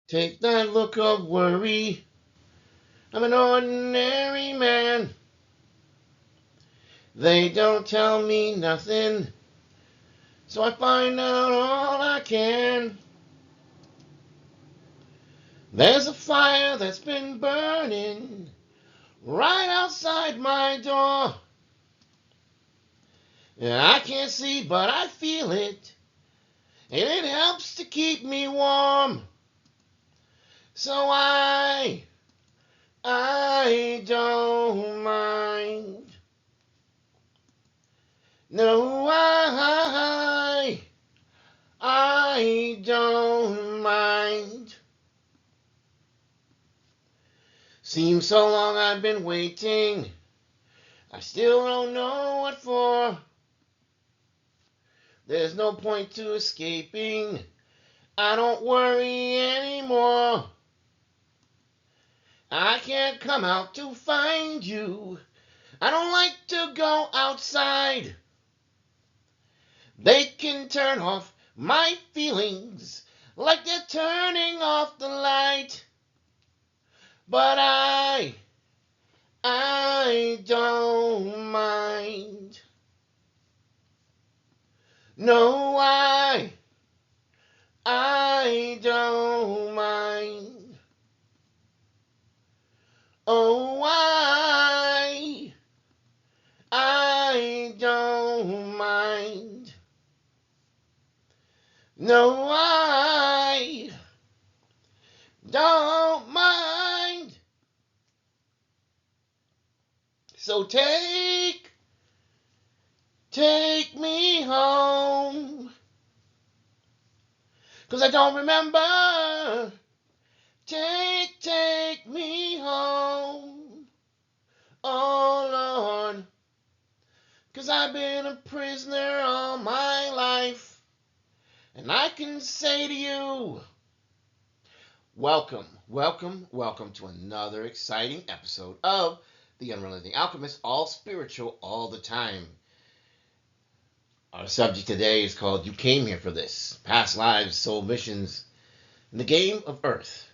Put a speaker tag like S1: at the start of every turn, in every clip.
S1: Take that look of worry. I'm an ordinary man. They don't tell me nothing, so I find out all I can. There's a fire that's been burning right outside my door. I can't see, but I feel it, and it helps to keep me warm. So I don't mind. No, I don't mind. Seems so long I've been waiting. I still don't know what for. There's no point to escaping. I don't worry anymore. I can't come out to find you. I don't like to go outside. They can turn off my feelings like they're turning off the light. But I don't mind. No, I don't mind. Oh, I don't mind. No, I don't mind. So take me home. 'Cause I don't remember. Take me home. Oh, Lord. 'Cause I've been a prisoner all my life. And I can say to you, welcome to another exciting episode of The Unrelenting Alchemist, all spiritual, all the time. Our subject today is called You Came Here for This, Past Lives, Soul Missions, and the Game of Earth.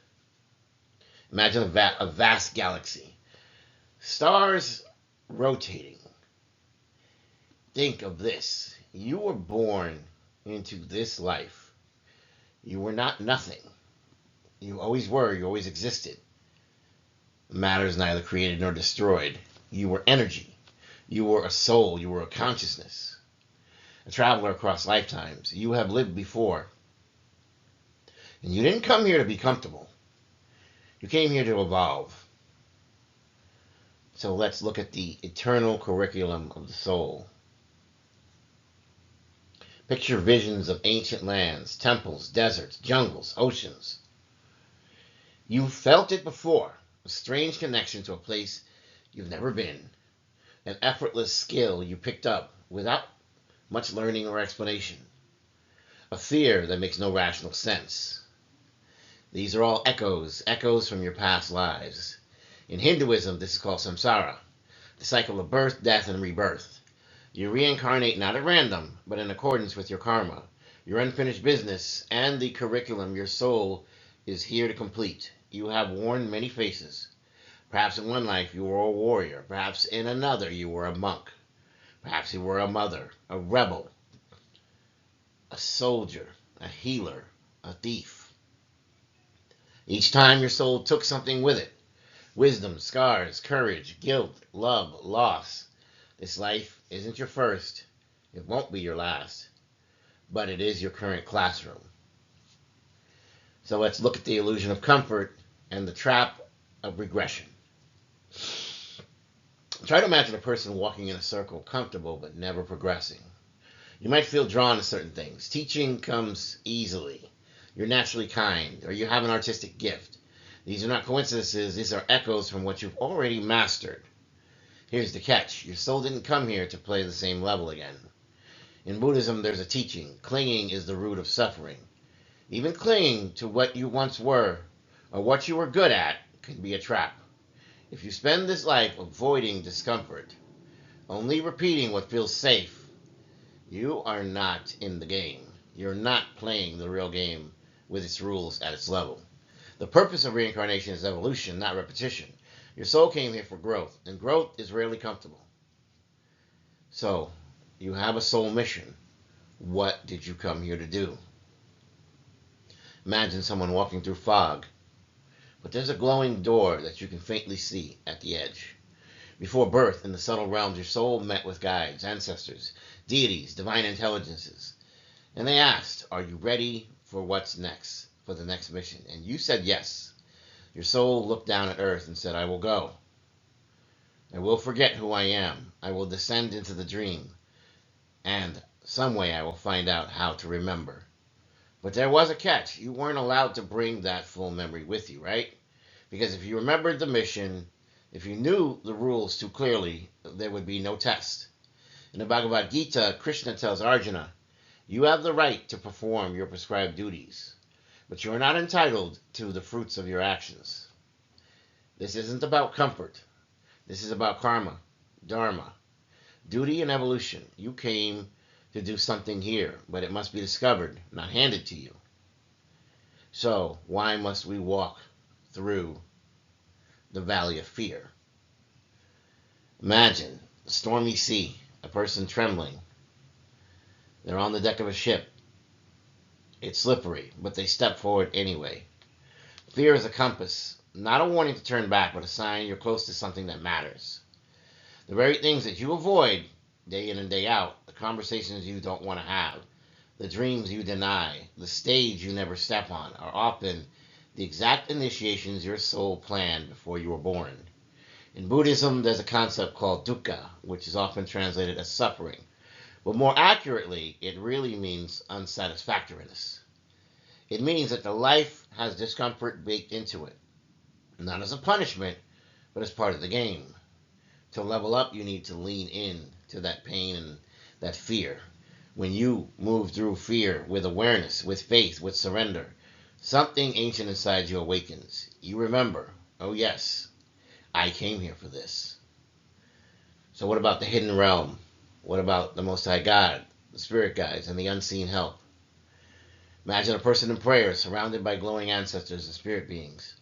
S1: Imagine a vast galaxy, stars rotating. Think of this. You were born into this life. You were not nothing. You always were. You always existed. Matter is neither created nor destroyed. You were energy. You were a soul. You were a consciousness. A traveler across lifetimes. You have lived before. And you didn't come here to be comfortable. You came here to evolve. So let's look at the eternal curriculum of the soul. Picture visions of ancient lands, temples, deserts, jungles, oceans. You felt it before. A strange connection to a place you've never been. An effortless skill you picked up without much learning or explanation. A fear that makes no rational sense. These are all echoes from your past lives. In Hinduism, this is called samsara, the cycle of birth, death, and rebirth. You reincarnate not at random, but in accordance with your karma, your unfinished business, and the curriculum your soul is here to complete. You have worn many faces. Perhaps in one life you were a warrior. Perhaps in another you were a monk. Perhaps you were a mother, a rebel, a soldier, a healer, a thief. Each time your soul took something with it. Wisdom, scars, courage, guilt, love, loss. This life isn't your first. It won't be your last. But it is your current classroom. So let's look at the illusion of comfort and the trap of regression. Try to imagine a person walking in a circle, comfortable but never progressing. You might feel drawn to certain things. Teaching comes easily. You're naturally kind, or you have an artistic gift. These are not coincidences. These are echoes from what you've already mastered. Here's the catch. Your soul didn't come here to play the same level again. In Buddhism, there's a teaching. Clinging is the root of suffering. Even clinging to what you once were, or what you were good at, can be a trap. If you spend this life avoiding discomfort, only repeating what feels safe, you are not in the game. You're not playing the real game with its rules at its level. The purpose of reincarnation is evolution, not repetition. Your soul came here for growth, and growth is rarely comfortable. So, you have a soul mission. What did you come here to do? Imagine someone walking through fog, but there's a glowing door that you can faintly see at the edge. Before birth, in the subtle realms, your soul met with guides, ancestors, deities, divine intelligences. And they asked, are you ready for what's next, for the next mission? And you said yes. Your soul looked down at earth and said, I will go. I will forget who I am. I will descend into the dream. And some way I will find out how to remember. But there was a catch. You weren't allowed to bring that full memory with you, right? Because if you remembered the mission, if you knew the rules too clearly, there would be no test. In the Bhagavad Gita, Krishna tells Arjuna, you have the right to perform your prescribed duties, but you are not entitled to the fruits of your actions. This isn't about comfort. This is about karma, dharma, duty and evolution. You came to do something here, but it must be discovered, not handed to you. So, why must we walk through the valley of fear? Imagine a stormy sea, a person trembling. They're on the deck of a ship. It's slippery, but they step forward anyway. Fear is a compass, not a warning to turn back, but a sign you're close to something that matters. The very things that you avoid day in and day out, the conversations you don't want to have, the dreams you deny, the stage you never step on, are often the exact initiations your soul planned before you were born. In Buddhism, there's a concept called dukkha, which is often translated as suffering. But more accurately, it really means unsatisfactoriness. It means that the life has discomfort baked into it, not as a punishment, but as part of the game. To level up, you need to lean in to that pain and that fear. When you move through fear with awareness, with faith, with surrender, something ancient inside you awakens. You remember, oh yes, I came here for this. So what about the hidden realm? What about the Most High God, the spirit guides, and the unseen help? Imagine a person in prayer surrounded by glowing ancestors and spirit beings.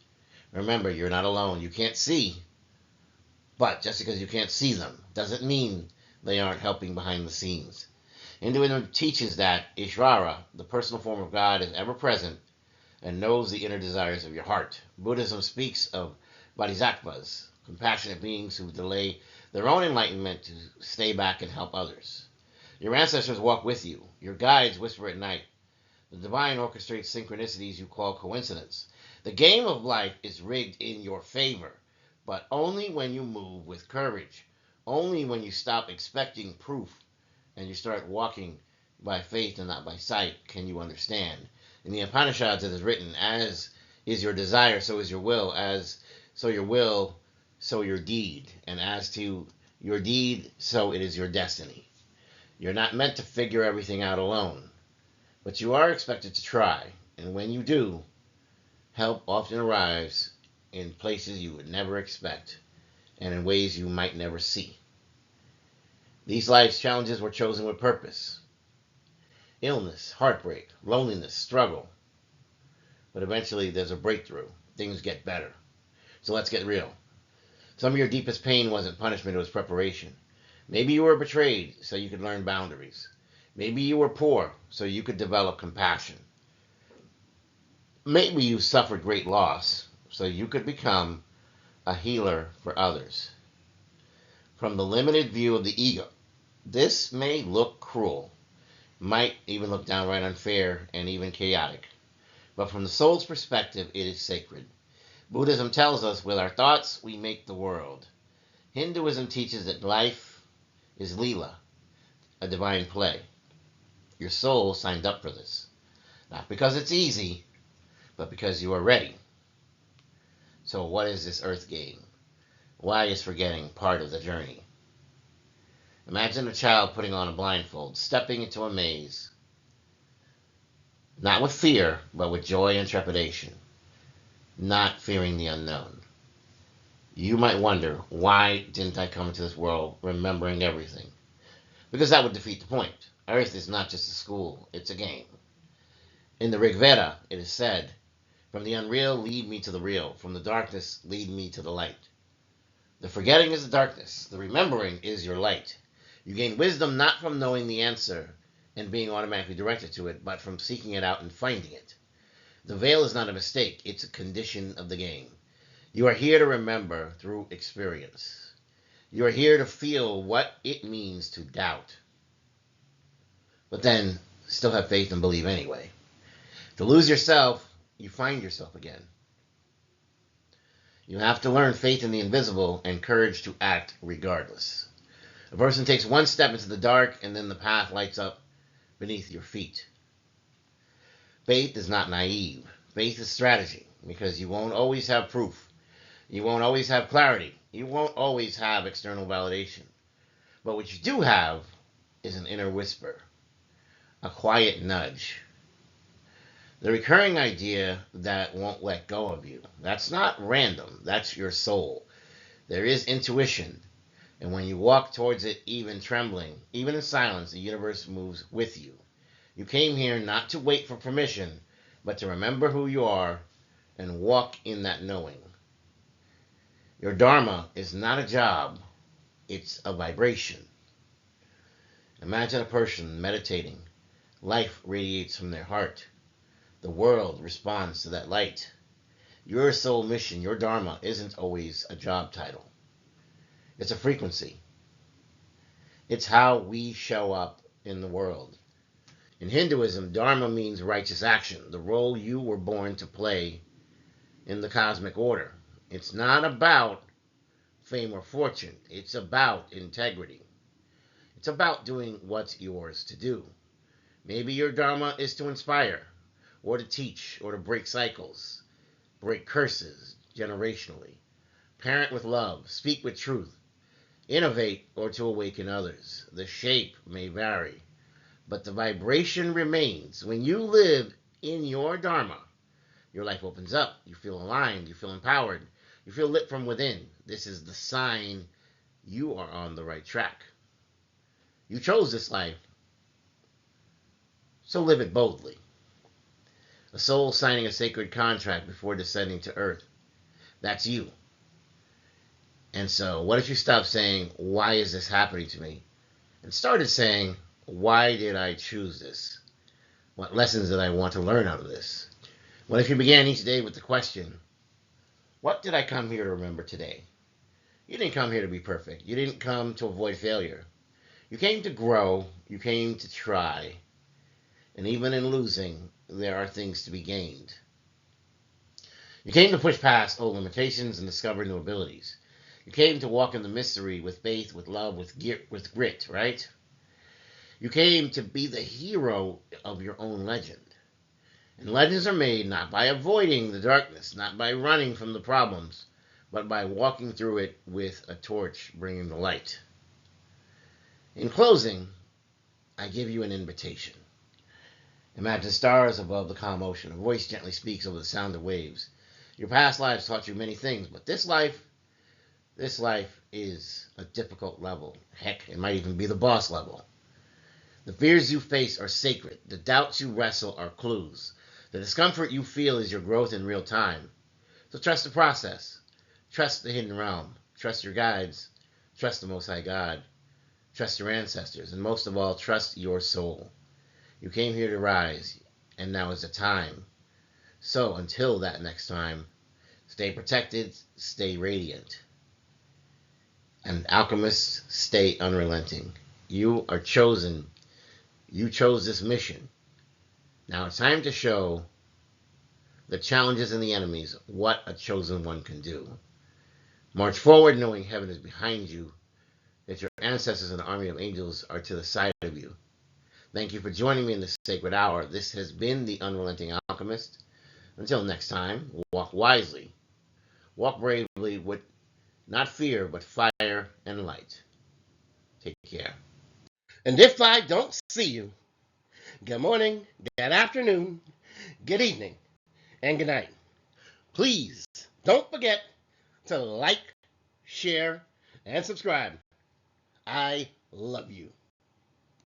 S1: Remember, you're not alone. You can't see, but just because you can't see them doesn't mean they aren't helping behind the scenes. Hinduism teaches that Ishvara, the personal form of God, is ever present and knows the inner desires of your heart. Buddhism speaks of bodhisattvas, compassionate beings who delay their own enlightenment to stay back and help others. Your ancestors walk with you. Your guides whisper at night. The divine orchestrates synchronicities you call coincidence. The game of life is rigged in your favor, but only when you move with courage. Only when you stop expecting proof and you start walking by faith and not by sight can you understand. In the Upanishads it is written, as is your desire, so is your will. As so your will, so your deed. And as to your deed, so it is your destiny. You're not meant to figure everything out alone, but you are expected to try. And when you do, help often arrives in places you would never expect and in ways you might never see. These life's challenges were chosen with purpose. Illness, heartbreak, loneliness, struggle. But eventually there's a breakthrough. Things get better. So let's get real. Some of your deepest pain wasn't punishment, it was preparation. Maybe you were betrayed so you could learn boundaries. Maybe you were poor so you could develop compassion. Maybe you suffered great loss so you could become a healer for others. From the limited view of the ego, this may look cruel, might even look downright unfair and even chaotic. But from the soul's perspective, it is sacred. Buddhism tells us with our thoughts we make the world. Hinduism teaches that life is Leela, a divine play. Your soul signed up for this. Not because it's easy, but because you are ready. So what is this earth game? Why is forgetting part of the journey? Imagine a child putting on a blindfold, stepping into a maze, not with fear, but with joy and trepidation, not fearing the unknown. You might wonder, why didn't I come into this world remembering everything? Because that would defeat the point. Earth is not just a school, it's a game. In the Rig Veda, it is said, From the unreal, lead me to the real. From the darkness, lead me to the light. The forgetting is the darkness. The remembering is your light. You gain wisdom not from knowing the answer and being automatically directed to it, but from seeking it out and finding it. The veil is not a mistake. It's a condition of the game. You are here to remember through experience. You are here to feel what it means to doubt. But then, still have faith and believe anyway. To lose yourself, you find yourself again. You have to learn faith in the invisible and courage to act regardless. A person takes one step into the dark and then the path lights up beneath your feet. Faith is not naive. Faith is strategy because you won't always have proof. You won't always have clarity. You won't always have external validation. But what you do have is an inner whisper, a quiet nudge. The recurring idea that won't let go of you. That's not random. That's your soul. There is intuition. And when you walk towards it, even trembling, even in silence, the universe moves with you. You came here not to wait for permission, but to remember who you are and walk in that knowing. Your Dharma is not a job. It's a vibration. Imagine a person meditating. Life radiates from their heart. The world responds to that light. Your soul mission, your Dharma, isn't always a job title. It's a frequency. It's how we show up in the world. In Hinduism, Dharma means righteous action, the role you were born to play in the cosmic order. It's not about fame or fortune. It's about integrity. It's about doing what's yours to do. Maybe your Dharma is to inspire, or to teach, or to break cycles, break curses generationally, parent with love, speak with truth, innovate, or to awaken others. The shape may vary, but the vibration remains. When you live in your Dharma, your life opens up. You feel aligned. You feel empowered. You feel lit from within. This is the sign you are on the right track. You chose this life, so live it boldly. A soul signing a sacred contract before descending to earth. That's you. And so, what if you stopped saying, why is this happening to me? And started saying, why did I choose this? What lessons did I want to learn out of this? What if you began each day with the question, what did I come here to remember today? You didn't come here to be perfect. You didn't come to avoid failure. You came to grow. You came to try. And even in losing, there are things to be gained. You came to push past old limitations and discover new abilities. You came to walk in the mystery with faith, with love, with grit, right? You came to be the hero of your own legend. And legends are made not by avoiding the darkness, not by running from the problems, but by walking through it with a torch bringing the light. In closing, I give you an invitation. Imagine stars above the calm ocean. A voice gently speaks over the sound of waves. Your past lives taught you many things, but this life is a difficult level. Heck, it might even be the boss level. The fears you face are sacred. The doubts you wrestle are clues. The discomfort you feel is your growth in real time. So trust the process. Trust the hidden realm. Trust your guides. Trust the Most High God. Trust your ancestors. And most of all, trust your soul. You came here to rise, and now is the time. So until that next time, stay protected, stay radiant. And alchemists, stay unrelenting. You are chosen. You chose this mission. Now it's time to show the challenges and the enemies what a chosen one can do. March forward knowing heaven is behind you, that your ancestors and the army of angels are to the side of you. Thank you for joining me in this sacred hour. This has been the Unrelenting Alchemist. Until next time, walk wisely. Walk bravely with not fear, but fire and light. Take care. And if I don't see you, good morning, good afternoon, good evening, and good night. Please don't forget to like, share, and subscribe. I love you.